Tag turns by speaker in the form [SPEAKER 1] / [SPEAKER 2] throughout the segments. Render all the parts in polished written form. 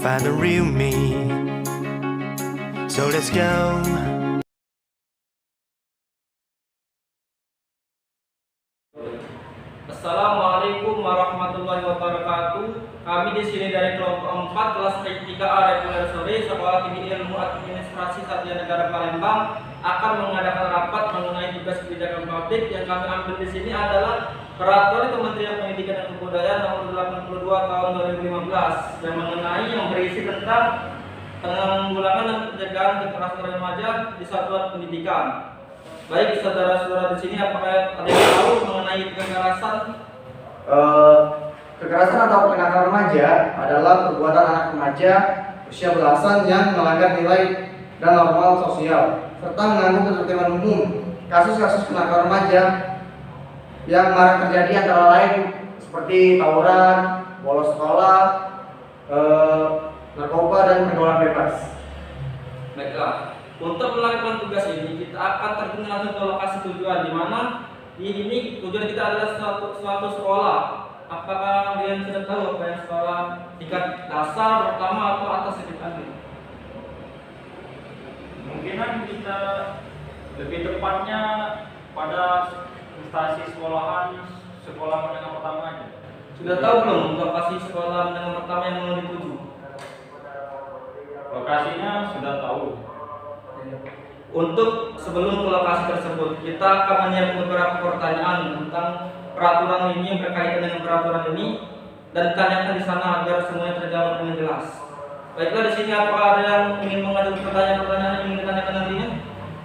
[SPEAKER 1] Find the real me. So let's go.
[SPEAKER 2] Assalamualaikum warahmatullahi wabarakatuh. Kami di sini dari kelompok 4 kelas I3A reguler sore Sekolah Tinggi Ilmu Administrasi Satya Negara Palembang akan mengadakan rapat mengenai tugas kebijakan publik. Yang kami ambil di sini adalah Peraturan Kementerian Pendidikan dan Kebudayaan Nomor 82 Tahun 2015 yang berisi tentang penanggulangan dan pencegahan kekerasan remaja di satuan pendidikan. Baik, saudara-saudara di sini, apakah ada yang tahu mengenai kekerasan?
[SPEAKER 3] Kekerasan atau kenakalan remaja adalah perbuatan anak remaja usia belasan yang melanggar nilai dan normal sosial serta mengganggu ketertiban umum. Kasus-kasus kenakalan remaja yang marak terjadi antara lain seperti tawuran, bolos sekolah, narkoba, dan pergaulan bebas.
[SPEAKER 2] Baiklah, untuk melakukan tugas ini kita akan terjun langsung ke lokasi tujuan, di mana di ini tujuan kita adalah suatu sekolah. Apakah kalian sudah tahu apa yang sekolah tingkat dasar, pertama, atau atas sekitarnya?
[SPEAKER 4] Kemungkinan kita lebih tepatnya pada instansi sekolah menengah pertama aja.
[SPEAKER 2] Sudah tahu belum lokasi sekolah menengah pertama yang mau dituju?
[SPEAKER 4] Lokasinya sudah tahu.
[SPEAKER 2] Untuk sebelum ke lokasi tersebut, kita akan menyiapkan beberapa pertanyaan tentang peraturan ini yang berkaitan dengan peraturan ini dan ditanyakan di sana agar semuanya terjawab dengan jelas. Baiklah, di sini apakah ada yang ingin mengajukan pertanyaan-pertanyaan yang ingin ditanyakan nantinya?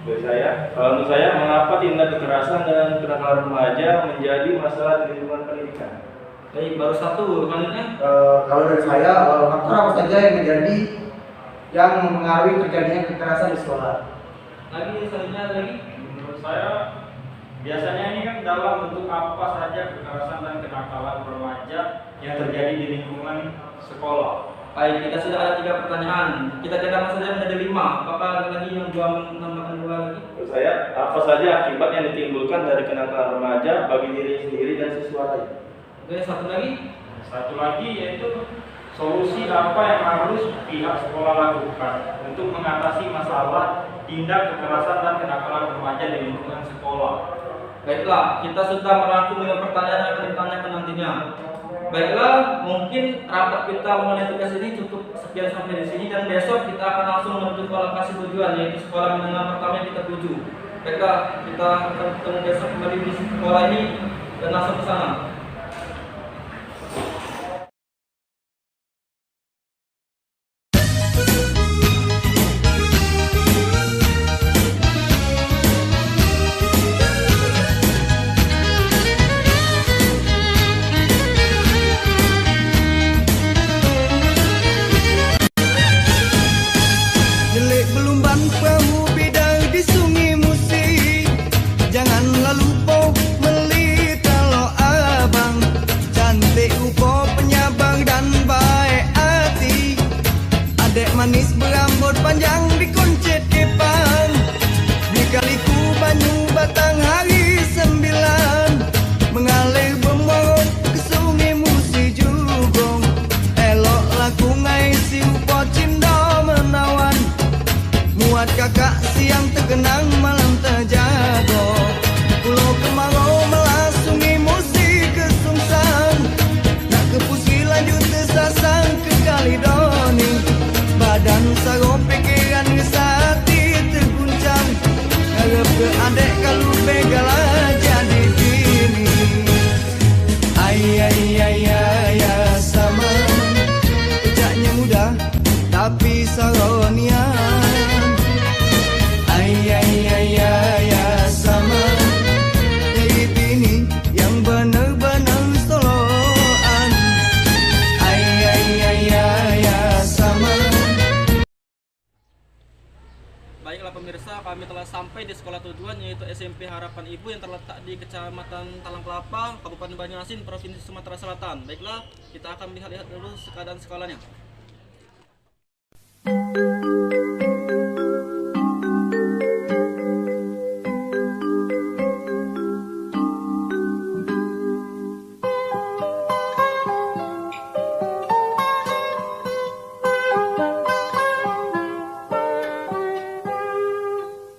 [SPEAKER 5] Menurut saya, mengapa tindak kekerasan dan kenakalan remaja menjadi masalah di lingkungan pendidikan?
[SPEAKER 2] Baik, baru satu. Selanjutnya,
[SPEAKER 3] Kalau dari saya, faktor apa saja yang mempengaruhi terjadinya kekerasan di sekolah?
[SPEAKER 2] selanjutnya lagi.
[SPEAKER 4] Menurut saya, biasanya ini kan dalam bentuk apa saja kekerasan dan kenakalan remaja yang terjadi di lingkungan sekolah.
[SPEAKER 2] Baik, kita sudah ada 3 pertanyaan. Kita jadikan saja menjadi 5. Apakah ada lagi yang menambahkan 2 lagi?
[SPEAKER 5] Menurut saya, apa saja akibat yang ditimbulkan dari kenakalan remaja bagi diri sendiri dan siswa lain?
[SPEAKER 2] Oke, satu lagi.
[SPEAKER 4] Satu lagi yaitu solusi apa yang harus pihak sekolah lakukan untuk mengatasi masalah tindak kekerasan dan kenakalan remaja di lingkungan sekolah.
[SPEAKER 2] Baiklah, kita sudah merangkum 5 pertanyaan yang akan ditanyakan nantinya. Baiklah, mungkin rapat kita mengenai tugas ini cukup sekian sampai di sini, dan besok kita akan langsung menuju ke lokasi tujuan, yaitu sekolah menengah pertama yang kita tuju. Baiklah, kita ketemu besok kembali di sekolah ini dan langsung ke sana.
[SPEAKER 6] Manis berambut panjang dikuncit kepang, di kaliku banyu batang hari 9, mengalir bermorot ke sungai Musi Jugong. Elok laku ngai si upo cindo menawan, muat kakak siang terkenang malam terjago. Pulau kemarau melas sungai Musi kesungsang, nak ke Pusi lanjut tersasang ke Kalidoni. Badan sarung pikiran hati terguncang, ngarep ke adek kalau begala jadi bini. Ayah sama, ucapnya mudah tapi saronian. Ayah sama, jadi bini yang bener-bener soloan. Ayah sama.
[SPEAKER 2] Baiklah pemirsa, kami telah sampai di sekolah tujuan yaitu SMP Harapan Ibu yang terletak di Kecamatan Talang Kelapa, Kabupaten Banyuasin, Provinsi Sumatera Selatan. Baiklah, kita akan lihat dulu keadaan sekolahnya.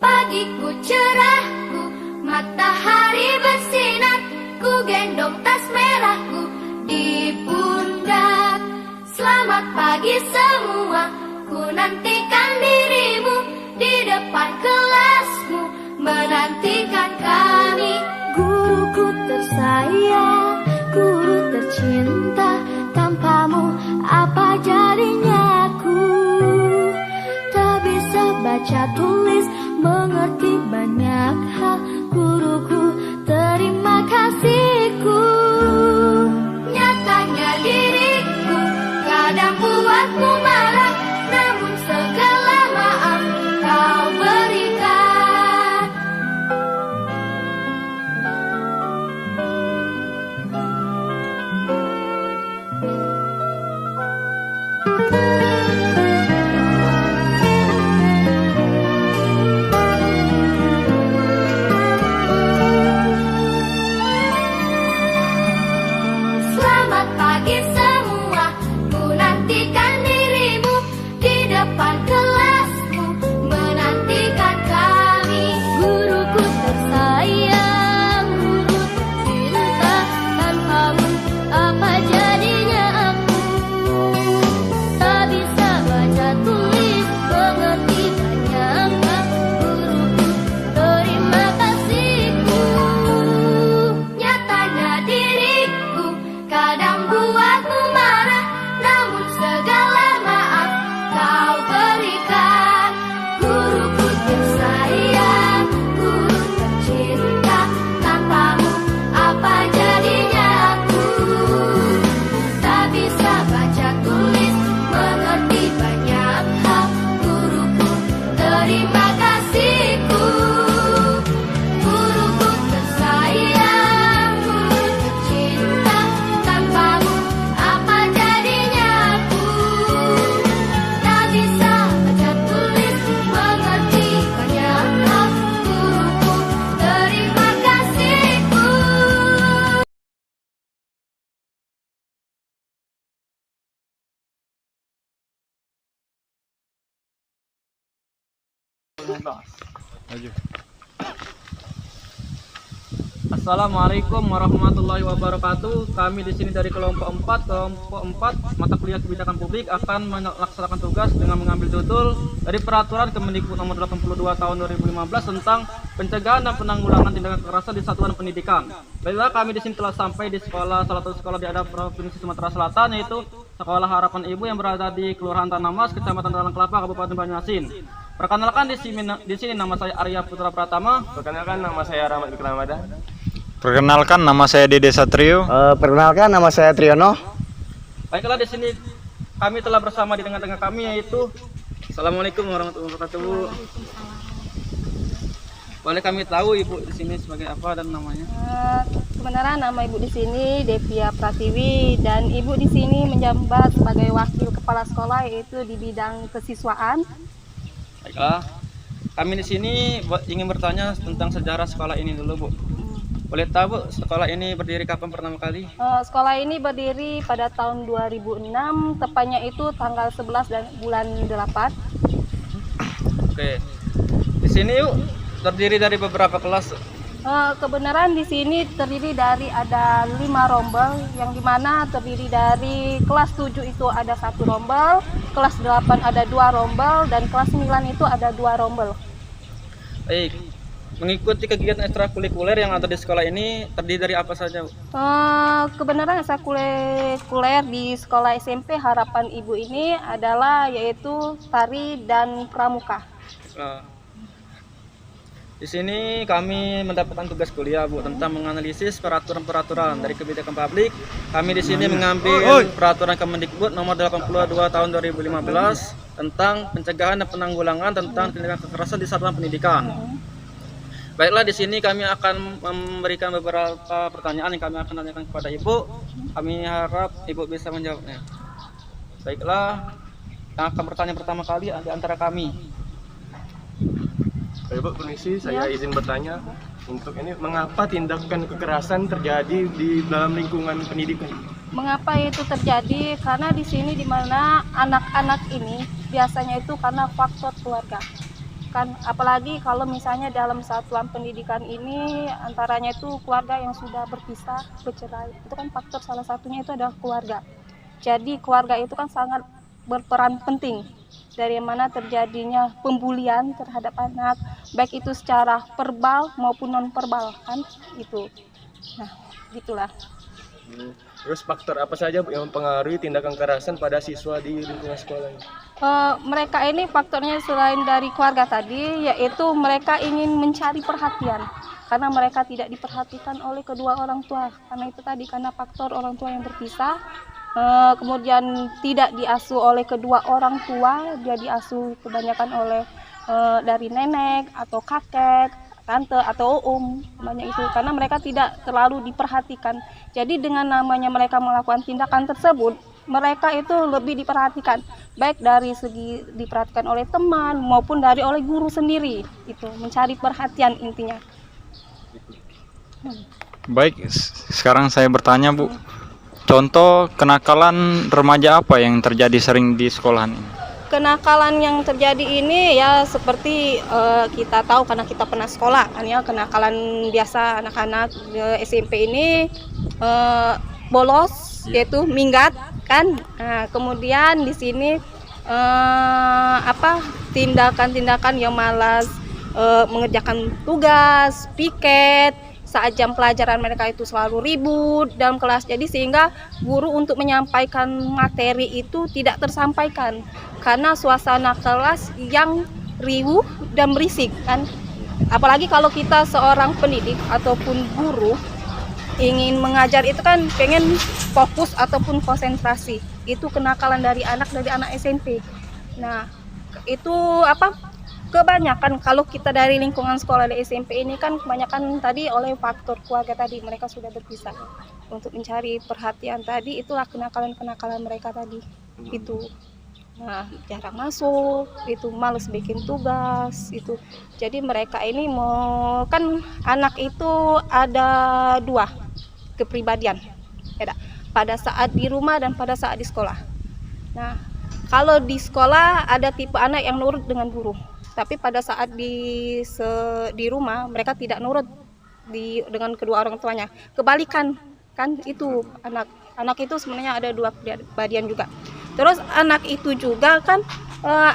[SPEAKER 7] Pagiku cerahku, matahari bersinar, ku gendong tas merahku di pundak. Selamat pagi semua, ku nantikan dirimu di depan kelasmu, menantikan kami. Guruku tersayang, guru tercinta, tanpamu apa jadinya aku? Tak bisa baca tulis, mengerti banyak hal, guruku terima kasihku. Nyatanya diriku kadang buatmu marah, namun segala maaf kau berikan. Selamat pagi semua, ku nantikan dirimu di depan kelasmu, menantikan kami. Guruku tersayang, guru tercinta, tanpamu apa jadinya aku? Tak bisa baca tulis, mengerti banyak hal, guruku terima kasihku. Nyatanya diriku kadang buatmu marah, namun segala maaf kau berikan. Guruku tersayang, guru tercinta, tanpamu apa jadinya aku? Tak bisa baca tulis, mengerti banyak hal, guruku terima kasihku. Guruku tersayang, guru tercinta, tanpamu apa jadinya aku? Tak bisa baca tulis, mengerti banyak hal, guruku terima kasihku.
[SPEAKER 2] Assalamualaikum warahmatullahi wabarakatuh. Kami di sini dari kelompok 4 mata kuliah kebijakan publik akan melaksanakan tugas dengan mengambil judul dari peraturan Kemendikbud nomor 82 tahun 2015 tentang pencegahan dan penanggulangan tindakan kekerasan di satuan pendidikan. Baiklah, kami di sini telah sampai di salah satu sekolah di ada Provinsi Sumatera Selatan, yaitu Sekolah Harapan Ibu yang berada di Kelurahan Tanah Mas, Kecamatan Talang Kelapa, Kabupaten Banyuasin. Perkenalkan di sini nama saya Arya Putra Pratama.
[SPEAKER 5] Perkenalkan, nama saya Rahmat Bikramada.
[SPEAKER 8] Perkenalkan, nama saya Dede Satrio.
[SPEAKER 3] Perkenalkan, nama saya Triyono.
[SPEAKER 2] Baiklah, di sini kami telah bersama di tengah-tengah kami yaitu Assalamualaikum warahmatullahi wabarakatuh. Boleh kami tahu Ibu di sini sebagai apa dan namanya?
[SPEAKER 9] Sebenarnya nama Ibu di sini Devia Pratiwi, dan Ibu di sini menjabat sebagai wakil kepala sekolah yaitu di bidang kesiswaan.
[SPEAKER 2] Baiklah, kami di sini ingin bertanya tentang sejarah sekolah ini dulu, Bu. Boleh tahu, Bu, sekolah ini berdiri kapan pertama kali?
[SPEAKER 9] Sekolah ini berdiri pada tahun 2006, tepatnya itu tanggal 11 dan bulan 8.
[SPEAKER 2] Oke. Di sini yuk terdiri dari beberapa kelas.
[SPEAKER 9] Kebenaran di sini terdiri dari ada 5 rombel, yang dimana terdiri dari kelas 7 itu ada 1 rombel, kelas 8 ada 2 rombel, dan kelas 9 itu ada 2 rombel.
[SPEAKER 2] Baik. Mengikuti kegiatan ekstrakurikuler yang ada di sekolah ini terdiri dari apa saja, Bu?
[SPEAKER 9] Kebenaran ekstrakurikuler di sekolah SMP Harapan Ibu ini adalah yaitu tari dan pramuka.
[SPEAKER 2] Di sini kami mendapatkan tugas kuliah, Bu, tentang menganalisis peraturan-peraturan dari kebijakan publik. Kami di sini mengambil peraturan Kemendikbud nomor 82 tahun 2015 tentang pencegahan dan penanggulangan tentang tindakan kekerasan di satuan pendidikan. Baiklah, di sini kami akan memberikan beberapa pertanyaan yang kami akan tanyakan kepada Ibu. Kami harap Ibu bisa menjawabnya. Baiklah, yang akan bertanya pertama kali di antara kami.
[SPEAKER 5] Ibu, permisi, saya izin bertanya. Untuk ini, mengapa tindakan kekerasan terjadi di dalam lingkungan pendidikan?
[SPEAKER 9] Mengapa itu terjadi? Karena di sini di mana anak-anak ini biasanya itu karena faktor keluarga. Kan apalagi kalau misalnya dalam satuan pendidikan ini antaranya itu keluarga yang sudah berpisah, bercerai. Itu kan faktor salah satunya itu adalah keluarga. Jadi keluarga itu kan sangat berperan penting dari mana terjadinya pembulian terhadap anak, baik itu secara verbal maupun non verbal kan itu. Nah, gitulah.
[SPEAKER 5] Terus faktor apa saja Bu, yang mempengaruhi tindakan kekerasan pada siswa di lingkungan sekolah?
[SPEAKER 9] Mereka ini faktornya selain dari keluarga tadi, yaitu mereka ingin mencari perhatian karena mereka tidak diperhatikan oleh kedua orang tua. Karena itu tadi, karena faktor orang tua yang berpisah, kemudian tidak diasuh oleh kedua orang tua, dia diasuh kebanyakan oleh dari nenek atau kakek, tante atau banyak itu, karena mereka tidak terlalu diperhatikan. Jadi dengan namanya mereka melakukan tindakan tersebut, mereka itu lebih diperhatikan, baik dari segi diperhatikan oleh teman maupun oleh guru sendiri. Itu mencari perhatian intinya.
[SPEAKER 8] Baik, sekarang saya bertanya Bu, contoh kenakalan remaja apa yang terjadi sering di sekolahan ini?
[SPEAKER 9] Kenakalan yang terjadi ini ya seperti kita tahu karena kita pernah sekolah kan ya, kenakalan biasa anak-anak SMP ini bolos, yaitu minggat kan. Nah, kemudian di sini tindakan-tindakan yang malas mengerjakan tugas, piket saat jam pelajaran, mereka itu selalu ribut dalam kelas. Jadi sehingga guru untuk menyampaikan materi itu tidak tersampaikan karena suasana kelas yang riuh dan berisik kan. Apalagi kalau kita seorang pendidik ataupun guru ingin mengajar itu kan pengen fokus ataupun konsentrasi. Itu kenakalan dari anak SMP. Nah, itu kebanyakan kalau kita dari lingkungan sekolah di SMP ini kan kebanyakan tadi oleh faktor keluarga tadi, mereka sudah berpisah. Untuk mencari perhatian tadi, itulah kenakalan-kenakalan mereka tadi. Itu. Nah, jarang masuk, itu males bikin tugas, itu. Jadi mereka ini kan anak itu ada dua kepribadian. Ya, pada saat di rumah dan pada saat di sekolah. Nah, kalau di sekolah ada tipe anak yang nurut dengan guru. Tapi pada saat di rumah mereka tidak nurut dengan kedua orang tuanya. Kebalikan kan itu anak itu sebenarnya ada dua kepribadian juga. Terus anak itu juga kan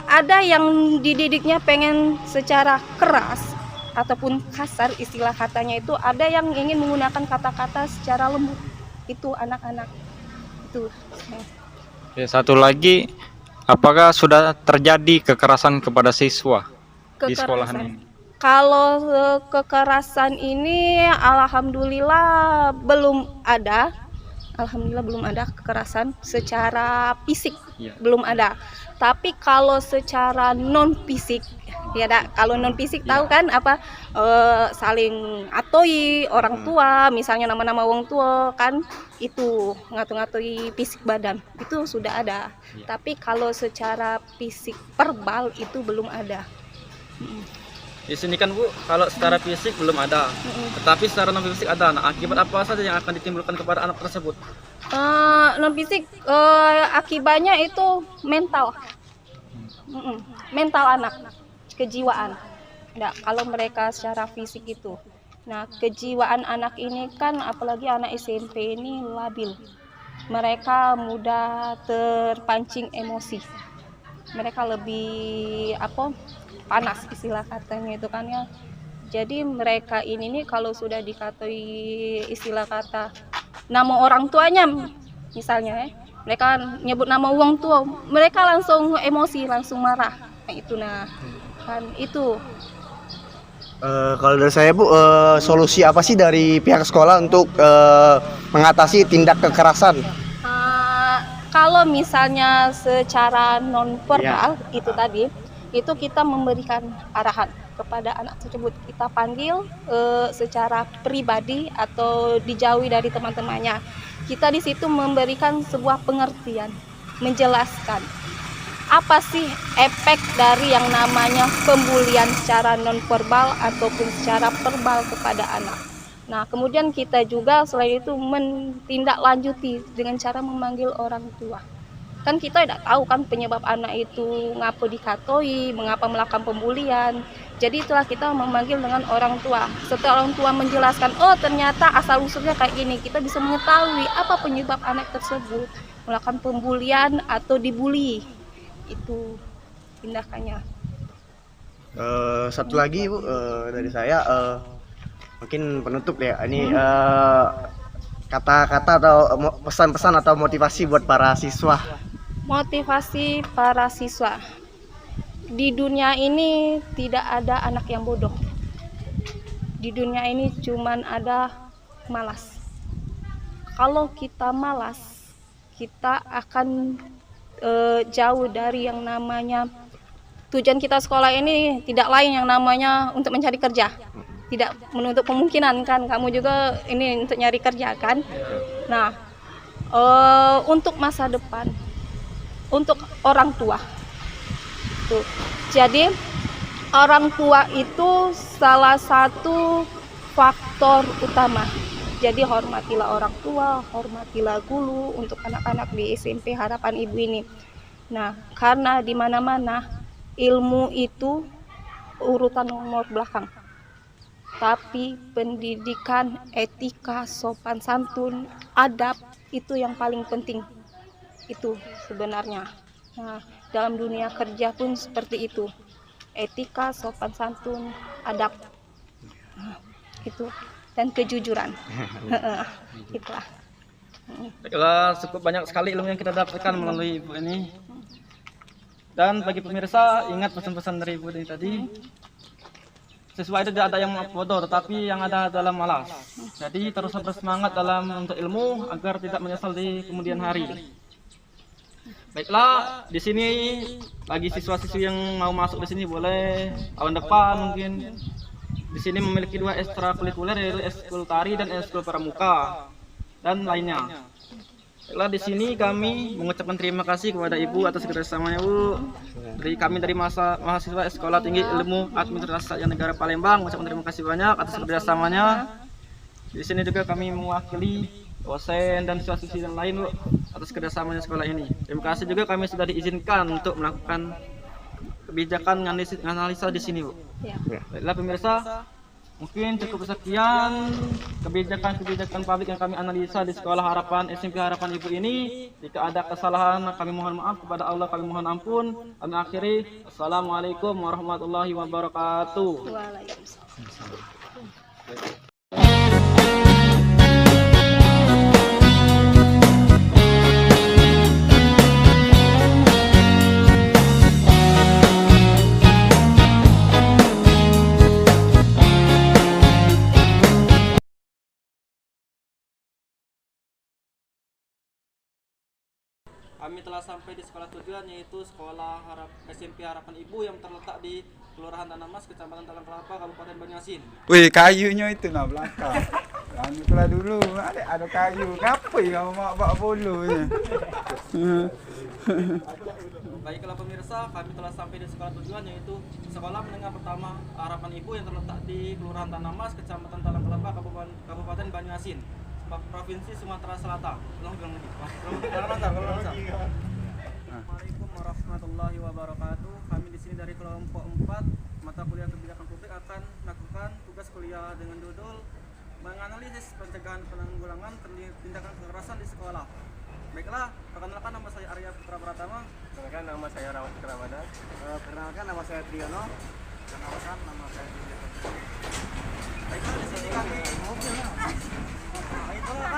[SPEAKER 9] ada yang dididiknya pengen secara keras ataupun kasar, istilah katanya itu, ada yang ingin menggunakan kata-kata secara lembut. Itu anak-anak itu.
[SPEAKER 8] Ya, satu lagi, apakah sudah terjadi kekerasan kepada siswa di sekolahan ini?
[SPEAKER 9] Kalau kekerasan ini alhamdulillah belum ada. Alhamdulillah belum ada kekerasan secara fisik, belum ada. Tapi kalau secara non fisik, ya kalau non fisik tahu kan apa, saling atoi orang tua, misalnya nama-nama orang tua kan, itu ngatur-ngatui fisik badan, itu sudah ada. Tapi kalau secara fisik verbal itu belum ada.
[SPEAKER 2] Di sini kan Bu, kalau secara fisik belum ada, tetapi secara non fisik ada. Nah, akibat apa saja yang akan ditimbulkan kepada anak tersebut?
[SPEAKER 9] Non fisik akibatnya itu mental, mental anak, kejiwaan. Nah, kalau mereka secara fisik itu, nah kejiwaan anak ini kan apalagi anak SMP ini labil. Mereka mudah terpancing emosi. Mereka lebih panas, istilah katanya itu kan ya. Jadi mereka ini nih kalau sudah dikatai istilah kata nama orang tuanya misalnya mereka nyebut nama orang tua, mereka langsung emosi, langsung marah. Nah, itu kan itu.
[SPEAKER 3] Kalau dari saya Bu, solusi apa sih dari pihak sekolah untuk mengatasi tindak kekerasan?
[SPEAKER 9] Kalau misalnya secara non verbal itu tadi, itu kita memberikan arahan kepada anak tersebut. Kita panggil secara pribadi atau dijauhi dari teman-temannya. Kita di situ memberikan sebuah pengertian, menjelaskan apa sih efek dari yang namanya pembulian secara nonverbal ataupun secara verbal kepada anak. Nah, kemudian kita juga selain itu menindaklanjuti dengan cara memanggil orang tua. Kan kita tidak tahu kan penyebab anak itu ngapa dikatoi, mengapa melakukan pembulian. Jadi itulah kita memanggil dengan orang tua. Setelah orang tua menjelaskan, oh ternyata asal usulnya kayak gini, kita bisa mengetahui apa penyebab anak tersebut melakukan pembulian atau dibully. Itu tindakannya.
[SPEAKER 3] Satu lagi Bu, dari saya mungkin penutup ya. Ini kata-kata atau pesan-pesan atau motivasi buat para siswa.
[SPEAKER 9] Motivasi para siswa. Di dunia ini tidak ada anak yang bodoh. Di dunia ini cuman ada malas. Kalau kita malas, kita akan jauh dari yang namanya tujuan kita sekolah ini tidak lain yang namanya untuk mencari kerja. Tidak menutup kemungkinan kan kamu juga ini untuk nyari kerja kan. Nah, untuk masa depan, untuk orang tua. Tuh. Jadi orang tua itu salah satu faktor utama. Jadi hormatilah orang tua, hormatilah guru untuk anak-anak di SMP Harapan Ibu ini. Nah, karena di mana-mana ilmu itu urutan nomor belakang. Tapi pendidikan, etika, sopan santun, adab itu yang paling penting. Itu sebenarnya. Nah, dalam dunia kerja pun seperti itu. Etika, sopan santun, adab. Nah, itu. Dan kejujuran. Itulah.
[SPEAKER 2] Baiklah, cukup banyak sekali ilmu yang kita dapatkan melalui Ibu ini. Dan bagi pemirsa, ingat pesan-pesan dari Ibu ini tadi. Siswa itu tidak ada yang bodoh, tetapi yang ada adalah malas. Jadi teruslah bersemangat dalam menuntut ilmu agar tidak menyesal di kemudian hari. Baiklah, di sini bagi siswa-siswi yang mau masuk di sini boleh tahun depan mungkin. Di sini memiliki 2 ekstrakurikuler yaitu ekskul tari dan ekskul pramuka dan lainnya. Baiklah, di sini kami mengucapkan terima kasih kepada Ibu atas kerjasamanya Bu. Dari mahasiswa Sekolah Tinggi Ilmu Administrasi Satya Negara Palembang mengucapkan terima kasih banyak atas kerjasamanya. Di sini juga kami mewakili dosen dan siswa-siswi yang lain Bu, atas kerjasamanya sekolah ini. Terima kasih juga kami sudah diizinkan untuk melakukan kebijakan analisa di sini Bu.
[SPEAKER 9] Ya.
[SPEAKER 2] Baiklah pemirsa, mungkin cukup sekian kebijakan publik yang kami analisa di Sekolah Harapan SMP Harapan Ibu ini. Jika ada kesalahan kami mohon maaf, kepada Allah kami mohon ampun. Kami akhiri. Assalamualaikum warahmatullahi wabarakatuh.
[SPEAKER 9] Waalaikumsalam.
[SPEAKER 2] Kami telah sampai di sekolah tujuan yaitu Sekolah SMP Harapan Ibu yang terletak di Kelurahan Tanah Mas, Kecamatan Talang Kelapa, Kabupaten Banjarmasin.
[SPEAKER 10] Wih, kayunya itu nah belakang. Anu telah dulu, ada kayu. Ngapa ya kamu mau bawa bolunya?
[SPEAKER 2] Baiklah pemirsa, kami telah sampai di sekolah tujuan yaitu Sekolah Menengah Pertama Harapan Ibu yang terletak di Kelurahan Tanah Mas, Kecamatan Talang Kelapa, Kabupaten Banjarmasin, Provinsi Sumatera Selatan. Assalamualaikum warahmatullahi wabarakatuh. Kami di sini dari kelompok 4 mata kuliah kebijakan publik akan melakukan tugas kuliah dengan judul menganalisis pencegahan penanggulangan tindakan kekerasan di sekolah. Baiklah, perkenalkan nama saya Arya Putra Pratama.
[SPEAKER 3] Perkenalkan nama saya Rawat Ramadan. Perkenalkan nama saya Triyono. Perkenalkan nama saya Triyono.
[SPEAKER 2] Baiklah, di sini kami Assalamualaikum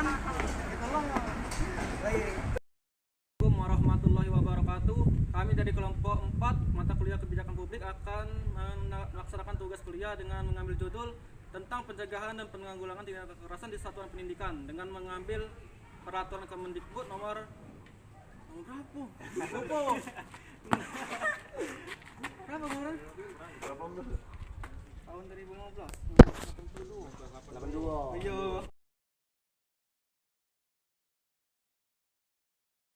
[SPEAKER 2] warahmatullahi wabarakatuh. Kami dari kelompok 4 mata kuliah kebijakan publik akan melaksanakan tugas kuliah dengan mengambil judul tentang pencegahan dan penanggulangan tindakan kekerasan di satuan pendidikan dengan mengambil peraturan Kemendikbud nomor berapa? Berapa kemarin? Tahun 2015.